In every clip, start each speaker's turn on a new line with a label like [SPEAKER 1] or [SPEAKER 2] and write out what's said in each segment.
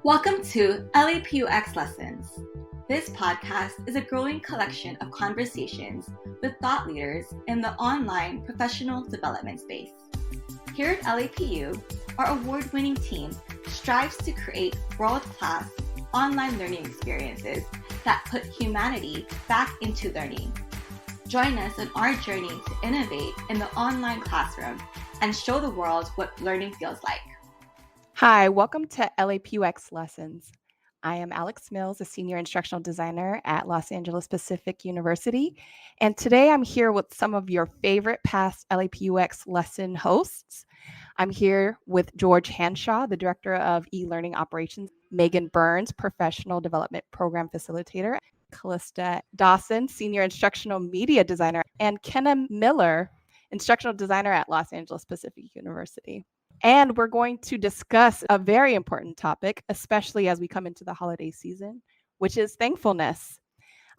[SPEAKER 1] Welcome to LAPUx Lessons. This podcast is a growing collection of conversations with thought leaders in the online professional development space. Here at LAPU, our award-winning team strives to create world-class online learning experiences that put humanity back into learning. Join us on our journey to innovate in the online classroom and show the world what learning feels like.
[SPEAKER 2] Hi, welcome to LAPUx Lessons. I am Alex Mills, a senior instructional designer at Los Angeles Pacific University. And today I'm here with some of your favorite past LAPUx lesson hosts. I'm here with George Hanshaw, the director of eLearning operations, Meghan Burns, professional development program facilitator, Callista Dawson, senior instructional media designer, and Kenna Miller, instructional designer at Los Angeles Pacific University. And we're going to discuss a very important topic, especially as we come into the holiday season, which is thankfulness.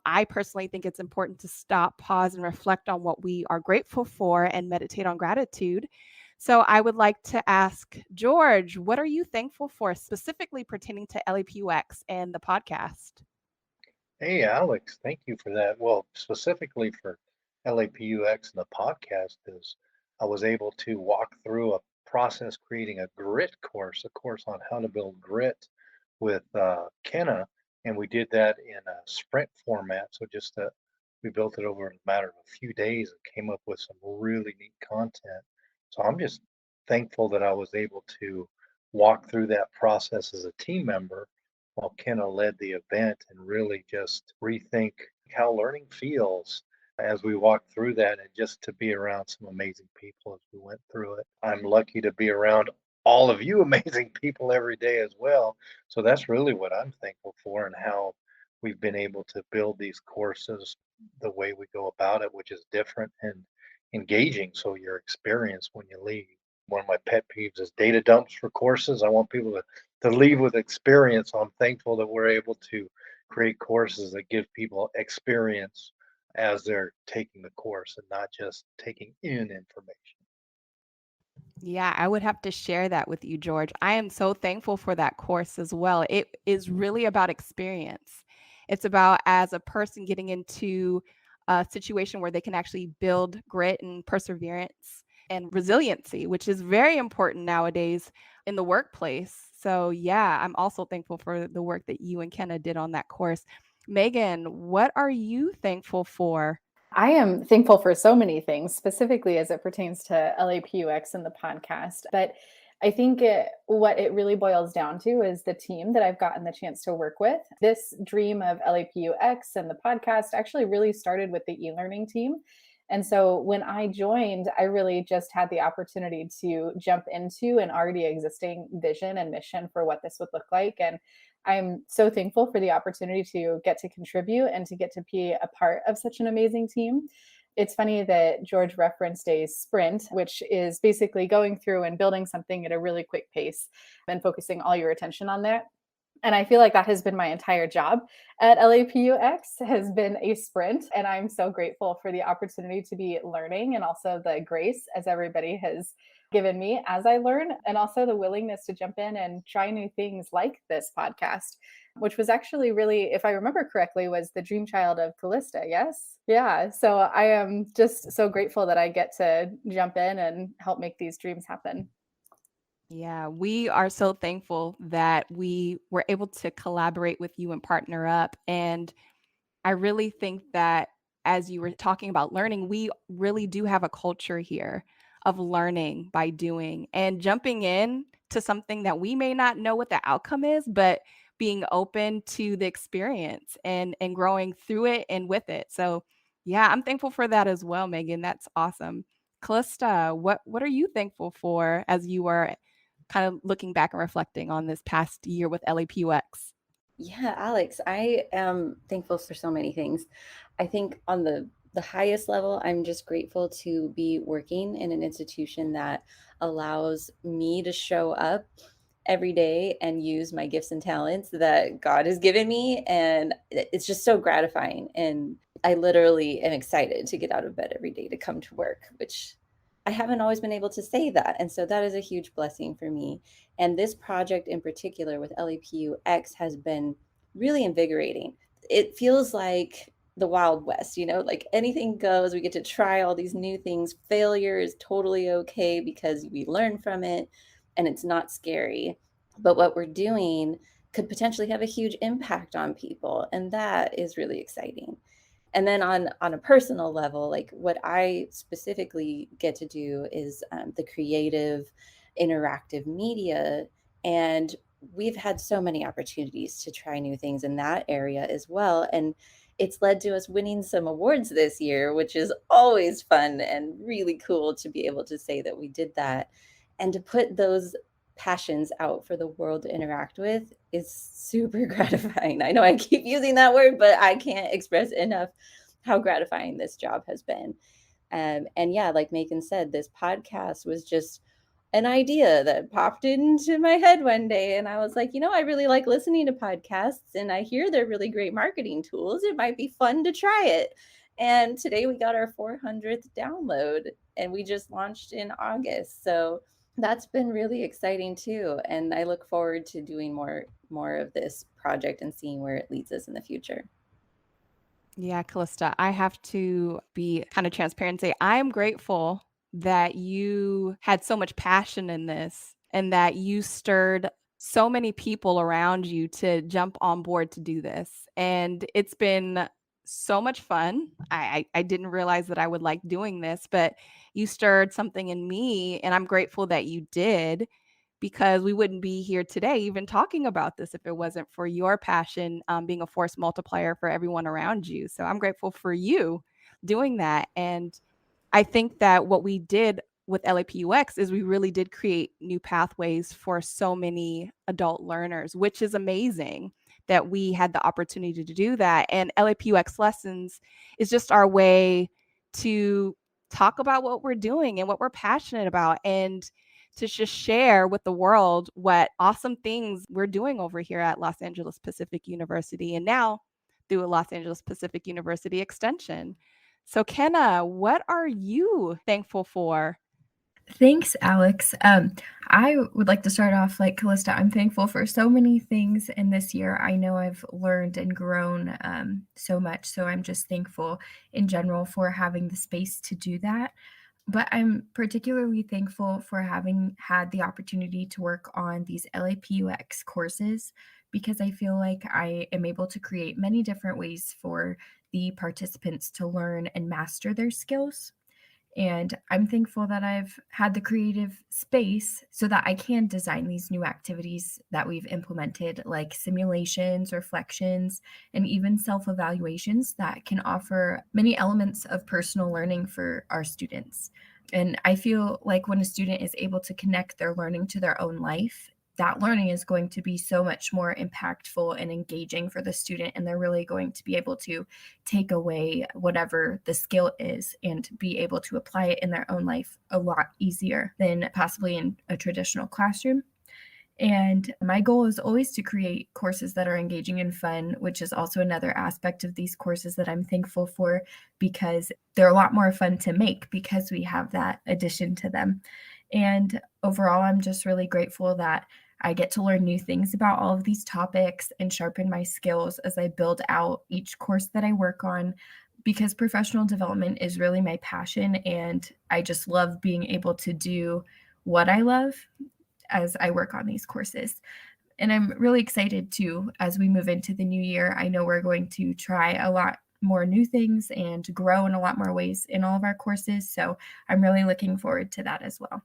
[SPEAKER 2] I personally think it's important to stop, pause, and reflect on what we are grateful for and meditate on gratitude. So I would like to ask George, what are you thankful for, specifically pertaining to LAPUx and the podcast?
[SPEAKER 3] Hey, Alex, thank you for that. Well, specifically for LAPUX and the podcast is I was able to walk through a process creating a grit course, a course on how to build grit with Kenna, and we did that in a sprint format. So we built it over a matter of a few days and came up with some really neat content. So I'm just thankful that I was able to walk through that process as a team member while Kenna led the event and really just rethink how learning feels as we walk through that and just to be around some amazing people as we went through it. I'm lucky to be around all of you amazing people every day as well. So that's really what I'm thankful for and how we've been able to build these courses the way we go about it, which is different and engaging. So your experience when you leave. One of my pet peeves is data dumps for courses. I want people to leave with experience. So I'm thankful that we're able to create courses that give people experience as they're taking the course and not just taking in information.
[SPEAKER 2] Yeah, I would have to share that with you, George. I am so thankful for that course as well. It is really about experience. It's about, as a person, getting into a situation where they can actually build grit and perseverance and resiliency, which is very important nowadays in the workplace. So, yeah, I'm also thankful for the work that you and Kenna did on that course. Meghan, what are you thankful for?
[SPEAKER 4] I am thankful for so many things, specifically as it pertains to LAPUX and the podcast. But I think what it really boils down to is the team that I've gotten the chance to work with. This dream of LAPUX and the podcast actually really started with the eLearning team. And so when I joined, I really just had the opportunity to jump into an already existing vision and mission for what this would look like. And I'm so thankful for the opportunity to get to contribute and to get to be a part of such an amazing team. It's funny that George referenced a sprint, which is basically going through and building something at a really quick pace and focusing all your attention on that. And I feel like that has been my entire job at LAPUX, has been a sprint. And I'm so grateful for the opportunity to be learning and also the grace as everybody has given me as I learn, and also the willingness to jump in and try new things like this podcast, which was actually really, if I remember correctly, was the dream child of Callista. Yes. Yeah. So I am just so grateful that I get to jump in and help make these dreams happen.
[SPEAKER 2] Yeah, we are so thankful that we were able to collaborate with you and partner up. And I really think that, as you were talking about learning, we really do have a culture here of learning by doing and jumping in to something that we may not know what the outcome is, but being open to the experience and growing through it and with it. So yeah, I'm thankful for that as well, Meghan. That's awesome. Callista, what are you thankful for as you were kind of looking back and reflecting on this past year with LAPUX?
[SPEAKER 5] Yeah, Alex, I am thankful for so many things. I think on the highest level, I'm just grateful to be working in an institution that allows me to show up every day and use my gifts and talents that God has given me. And it's just so gratifying. And I literally am excited to get out of bed every day to come to work, which I haven't always been able to say that. And so that is a huge blessing for me. And this project in particular with LAPUx has been really invigorating. It feels like the Wild West, like anything goes. We get to try all these new things. Failure is totally okay because we learn from it and it's not scary. But what we're doing could potentially have a huge impact on people. And that is really exciting. And then on a personal level, like what I specifically get to do is the creative, interactive media. And we've had so many opportunities to try new things in that area as well. And it's led to us winning some awards this year, which is always fun and really cool to be able to say that we did that. And to put those passions out for the world to interact with is super gratifying. I know I keep using that word, but I can't express enough how gratifying this job has been. And yeah, like Meghan said, this podcast was just an idea that popped into my head one day. And I was like, I really like listening to podcasts and I hear they're really great marketing tools. It might be fun to try it. And today we got our 400th download and we just launched in August. So that's been really exciting too. And I look forward to doing more of this project and seeing where it leads us in the future.
[SPEAKER 2] Yeah, Callista, I have to be kind of transparent and say I am grateful that you had so much passion in this and that you stirred so many people around you to jump on board to do this. And it's been so much fun. I didn't realize that I would like doing this, but you stirred something in me, and I'm grateful that you did, because we wouldn't be here today even talking about this if it wasn't for your passion, being a force multiplier for everyone around you. So I'm grateful for you doing that. And I think that what we did with LAPUX is we really did create new pathways for so many adult learners, which is amazing that we had the opportunity to do that. And LAPUX Lessons is just our way to talk about what we're doing and what we're passionate about, and to just share with the world what awesome things we're doing over here at Los Angeles Pacific University, and now through a Los Angeles Pacific University extension. So, Kenna, what are you thankful for?
[SPEAKER 6] Thanks, Alex. I would like to start off like Callista. I'm thankful for so many things in this year. I know I've learned and grown so much. So I'm just thankful in general for having the space to do that. But I'm particularly thankful for having had the opportunity to work on these LAPUX courses, because I feel like I am able to create many different ways for the participants to learn and master their skills. And I'm thankful that I've had the creative space so that I can design these new activities that we've implemented, like simulations, reflections, and even self-evaluations that can offer many elements of personal learning for our students. And I feel like when a student is able to connect their learning to their own life, that learning is going to be so much more impactful and engaging for the student, and they're really going to be able to take away whatever the skill is and be able to apply it in their own life a lot easier than possibly in a traditional classroom. And my goal is always to create courses that are engaging and fun, which is also another aspect of these courses that I'm thankful for, because they're a lot more fun to make because we have that addition to them. And overall, I'm just really grateful that I get to learn new things about all of these topics and sharpen my skills as I build out each course that I work on, because professional development is really my passion. And I just love being able to do what I love as I work on these courses. And I'm really excited too, as we move into the new year. I know we're going to try a lot more new things and grow in a lot more ways in all of our courses. So I'm really looking forward to that as well.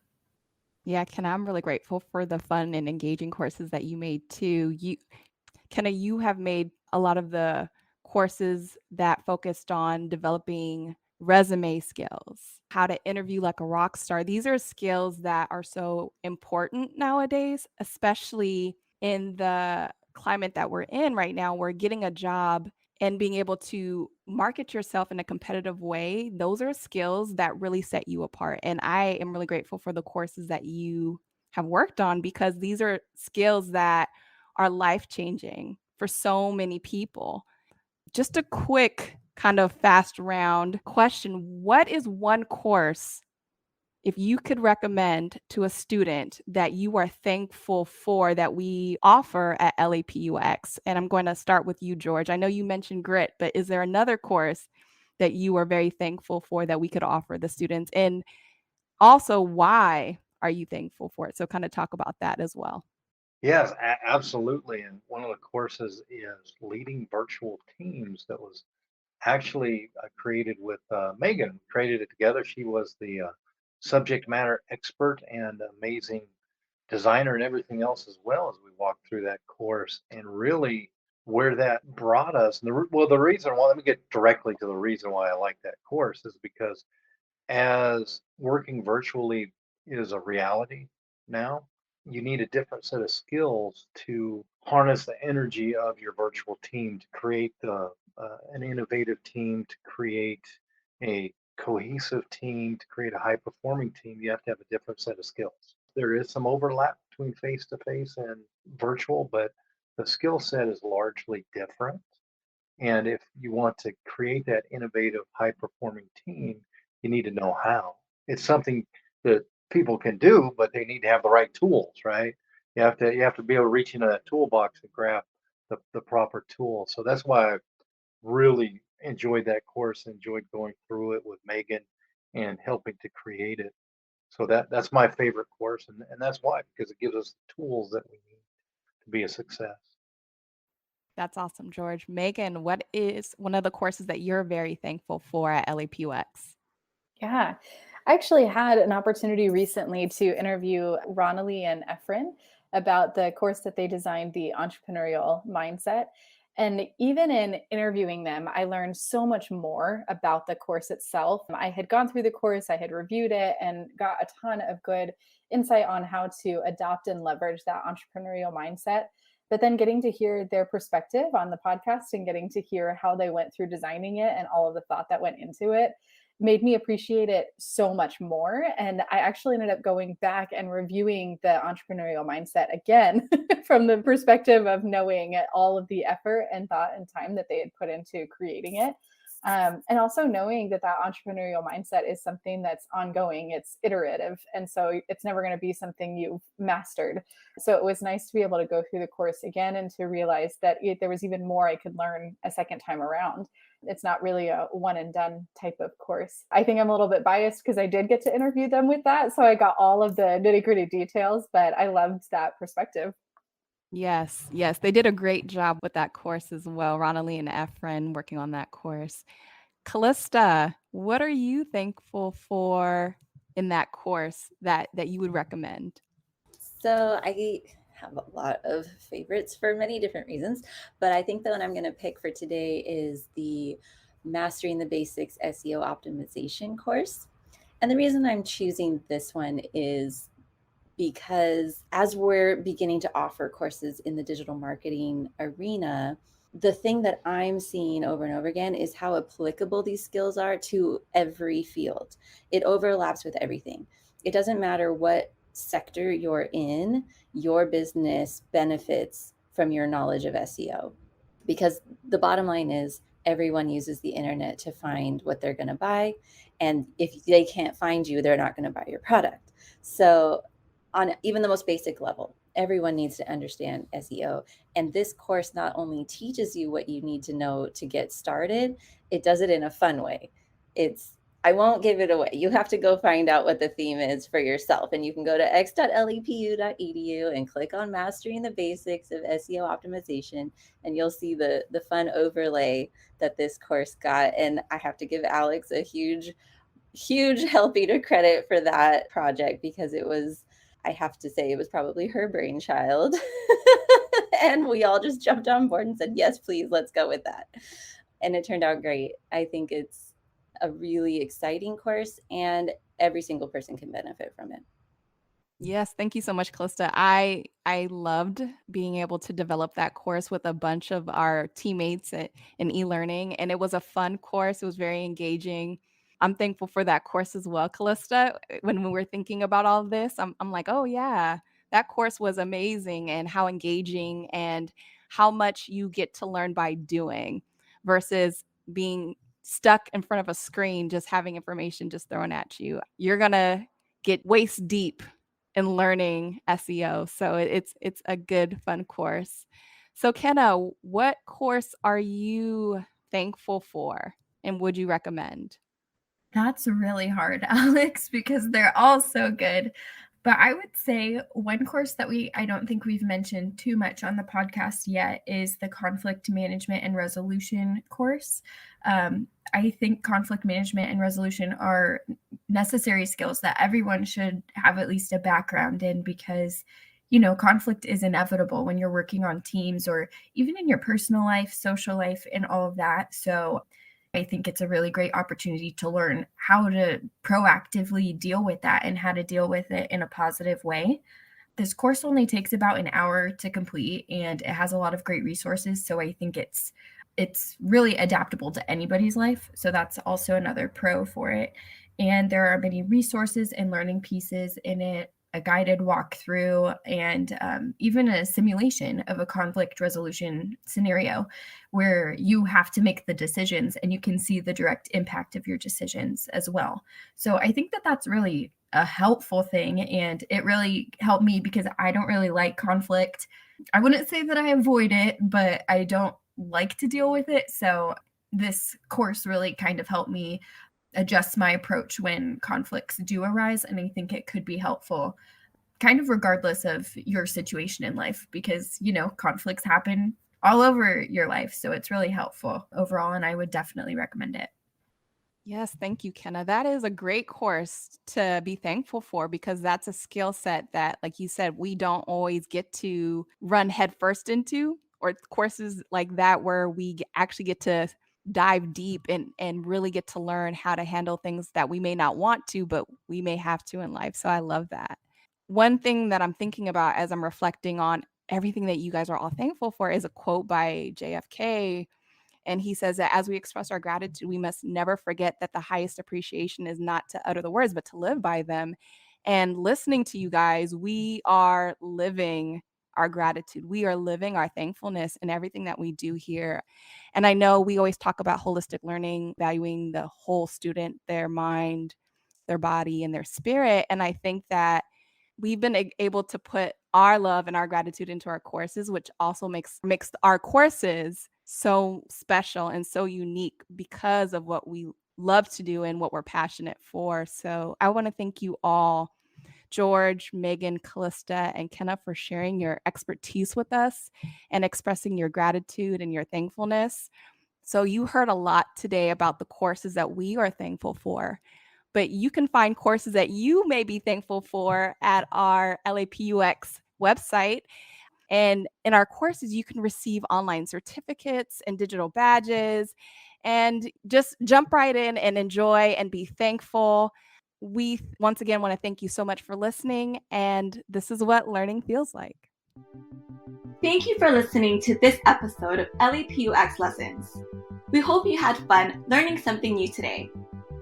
[SPEAKER 2] Yeah, Kenna, I'm really grateful for the fun and engaging courses that you made too. Kenna, you have made a lot of the courses that focused on developing resume skills, how to interview like a rock star. These are skills that are so important nowadays, especially in the climate that we're in right now, where getting a job and being able to market yourself in a competitive way, those are skills that really set you apart. And I am really grateful for the courses that you have worked on, because these are skills that are life-changing for so many people. Just a quick kind of fast round question. What is one course if you could recommend to a student that you are thankful for that we offer at LAPUX, and I'm going to start with you, George. I know you mentioned grit, but is there another course that you are very thankful for that we could offer the students? And also, why are you thankful for it? So kind of talk about that as well.
[SPEAKER 3] Yes, absolutely. And one of the courses is leading virtual teams that was actually created with Meghan. Created it together. She was the subject matter expert and amazing designer and everything else as well as we walked through that course, and really where that brought us. And the reason why, let me get directly to the reason why I like that course is because as working virtually is a reality now, you need a different set of skills to harness the energy of your virtual team to create an innovative team, to create a cohesive team, to create a high performing team. You have to have a different set of skills. There is some overlap between face to face and virtual, but the skill set is largely different. And if you want to create that innovative, high performing team, you need to know how. It's something that people can do, but they need to have the right tools, right? You have to be able to reach into that toolbox and grab the proper tool. So that's why I really enjoyed that course, enjoyed going through it with Meghan and helping to create it. So that's my favorite course, and that's why, because it gives us the tools that we need to be a success.
[SPEAKER 2] That's awesome, George. Meghan, what is one of the courses that you're very thankful for at LAPUX?
[SPEAKER 4] Yeah. I actually had an opportunity recently to interview Ronali and Efren about the course that they designed, the entrepreneurial mindset. And even in interviewing them, I learned so much more about the course itself. I had gone through the course, I had reviewed it, and got a ton of good insight on how to adopt and leverage that entrepreneurial mindset. But then getting to hear their perspective on the podcast and getting to hear how they went through designing it and all of the thought that went into it made me appreciate it so much more. And I actually ended up going back and reviewing the entrepreneurial mindset again from the perspective of knowing all of the effort and thought and time that they had put into creating it. And also knowing that entrepreneurial mindset is something that's ongoing, it's iterative. And so it's never going to be something you've mastered. So it was nice to be able to go through the course again and to realize that there was even more I could learn a second time around. It's not really a one and done type of course. I think I'm a little bit biased because I did get to interview them with that. So I got all of the nitty gritty details, but I loved that perspective.
[SPEAKER 2] Yes, yes, they did a great job with that course as well. Ronali and Efren working on that course. Callista, what are you thankful for in that course that you would recommend?
[SPEAKER 5] So I have a lot of favorites for many different reasons, but I think the one I'm going to pick for today is the Mastering the Basics SEO Optimization course. And the reason I'm choosing this one is because as we're beginning to offer courses in the digital marketing arena, the thing that I'm seeing over and over again is how applicable these skills are to every field. It overlaps with everything. It doesn't matter what sector you're in, your business benefits from your knowledge of SEO. Because the bottom line is everyone uses the internet to find what they're going to buy. And if they can't find you, they're not going to buy your product. So on even the most basic level, everyone needs to understand SEO. And this course not only teaches you what you need to know to get started, it does it in a fun way. I won't give it away. You have to go find out what the theme is for yourself. And you can go to x.lapu.edu and click on Mastering the Basics of SEO Optimization, and you'll see the fun overlay that this course got. And I have to give Alex a huge helping of credit for that project, because I have to say, it was probably her brainchild. And we all just jumped on board and said, yes, please, let's go with that. And it turned out great. I think it's a really exciting course, and every single person can benefit from it.
[SPEAKER 2] Yes, thank you so much, Callista. I loved being able to develop that course with a bunch of our teammates in eLearning, and it was a fun course. It was very engaging. I'm thankful for that course as well, Callista. When we were thinking about all of this, I'm like, oh yeah, that course was amazing, and how engaging and how much you get to learn by doing versus being stuck in front of a screen, just having information just thrown at you. You're gonna get waist deep in learning SEO. So it's a good, fun course. So Kenna, what course are you thankful for and would you recommend?
[SPEAKER 6] That's really hard, Alex, because they're all so good. But I would say one course that I don't think we've mentioned too much on the podcast yet is the conflict management and resolution course. I think conflict management and resolution are necessary skills that everyone should have at least a background in because, conflict is inevitable when you're working on teams or even in your personal life, social life, and all of that. So I think it's a really great opportunity to learn how to proactively deal with that and how to deal with it in a positive way. This course only takes about an hour to complete and it has a lot of great resources. So I think it's really adaptable to anybody's life. So that's also another pro for it. And there are many resources and learning pieces in it, a guided walkthrough, and even a simulation of a conflict resolution scenario where you have to make the decisions and you can see the direct impact of your decisions as well. So I think that that's really a helpful thing. And it really helped me because I don't really like conflict. I wouldn't say that I avoid it, but I don't like to deal with it. So this course really kind of helped me adjust my approach when conflicts do arise. And I think it could be helpful kind of regardless of your situation in life because, conflicts happen all over your life. So it's really helpful overall. And I would definitely recommend it.
[SPEAKER 2] Yes, thank you, Kenna. That is a great course to be thankful for because that's a skill set that, like you said, we don't always get to run headfirst into, or courses like that where we actually get to dive deep and really get to learn how to handle things that we may not want to, but we may have to in life. So I love that. One thing that I'm thinking about as I'm reflecting on everything that you guys are all thankful for is a quote by JFK. And he says that as we express our gratitude, we must never forget that the highest appreciation is not to utter the words, but to live by them. And listening to you guys, we are living our gratitude. We are living our thankfulness in everything that we do here. And I know we always talk about holistic learning, valuing the whole student, their mind, their body, and their spirit. And I think that we've been able to put our love and our gratitude into our courses, which also makes our courses so special and so unique because of what we love to do and what we're passionate for. So I want to thank you all, George, Meghan, Callista, and Kenna, for sharing your expertise with us and expressing your gratitude and your thankfulness. So you heard a lot today about the courses that we are thankful for. But you can find courses that you may be thankful for at our LAPUx website. And in our courses, you can receive online certificates and digital badges and just jump right in and enjoy and be thankful. We once again want to thank you so much for listening. And this is what learning feels like.
[SPEAKER 1] Thank you for listening to this episode of LAPUx Lessons. We hope you had fun learning something new today.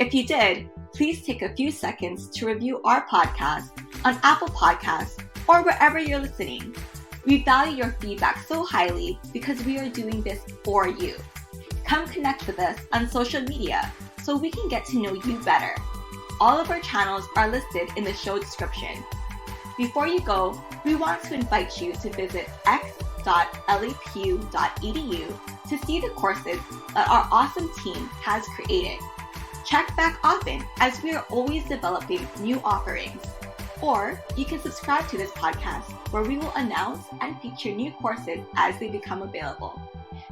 [SPEAKER 1] If you did, please take a few seconds to review our podcast on Apple Podcasts or wherever you're listening. We value your feedback so highly because we are doing this for you. Come connect with us on social media so we can get to know you better. All of our channels are listed in the show description. Before you go, we want to invite you to visit x.lapu.edu to see the courses that our awesome team has created. Check back often as we are always developing new offerings. Or you can subscribe to this podcast where we will announce and feature new courses as they become available.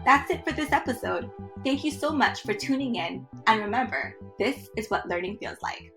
[SPEAKER 1] That's it for this episode. Thank you so much for tuning in. And remember, this is what learning feels like.